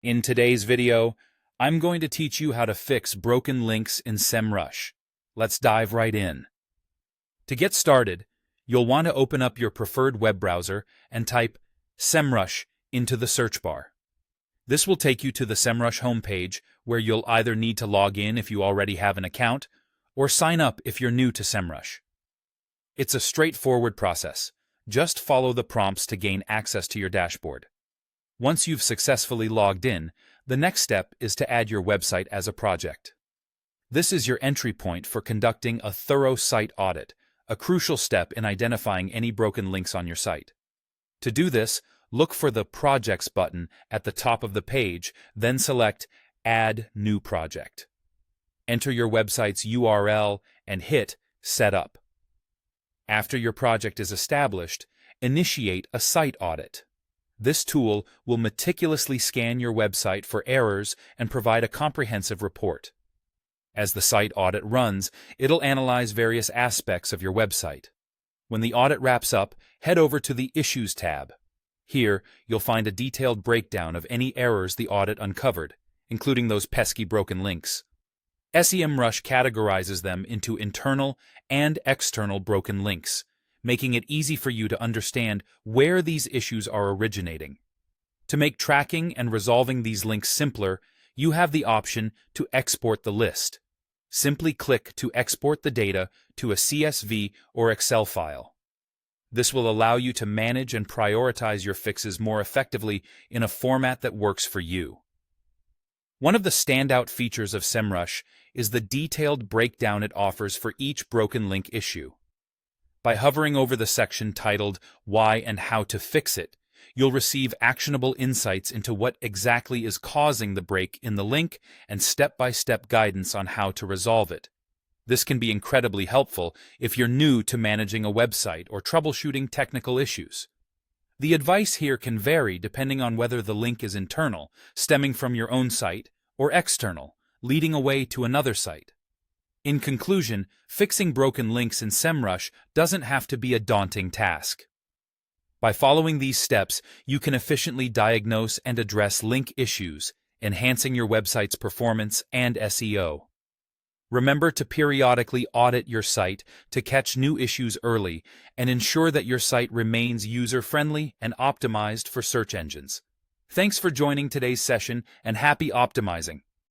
In today's video, I'm going to teach you how to fix broken links in Semrush. Let's dive right in. To get started, you'll want to open up your preferred web browser and type Semrush into the search bar. This will take you to the Semrush homepage where you'll either need to log in if you already have an account or sign up if you're new to Semrush. It's a straightforward process. Just follow the prompts to gain access to your dashboard. Once you've successfully logged in, the next step is to add your website as a project. This is your entry point for conducting a thorough site audit, a crucial step in identifying any broken links on your site. To do this, look for the Projects button at the top of the page, then select Add New Project. Enter your website's URL and hit Setup. After your project is established, initiate a site audit. This tool will meticulously scan your website for errors and provide a comprehensive report. As the site audit runs, it'll analyze various aspects of your website. When the audit wraps up, head over to the Issues tab. Here, you'll find a detailed breakdown of any errors the audit uncovered, including those pesky broken links. Semrush categorizes them into internal and external broken links, making it easy for you to understand where these issues are originating. To make tracking and resolving these links simpler, you have the option to export the list. Simply click to export the data to a CSV or Excel file. This will allow you to manage and prioritize your fixes more effectively in a format that works for you. One of the standout features of Semrush is the detailed breakdown it offers for each broken link issue. By hovering over the section titled Why and How to Fix It, you'll receive actionable insights into what exactly is causing the break in the link and step-by-step guidance on how to resolve it. This can be incredibly helpful if you're new to managing a website or troubleshooting technical issues. The advice here can vary depending on whether the link is internal, stemming from your own site, or external, leading away to another site. In conclusion, fixing broken links in Semrush doesn't have to be a daunting task. By following these steps, you can efficiently diagnose and address link issues, enhancing your website's performance and SEO. Remember to periodically audit your site to catch new issues early and ensure that your site remains user-friendly and optimized for search engines. Thanks for joining today's session and happy optimizing!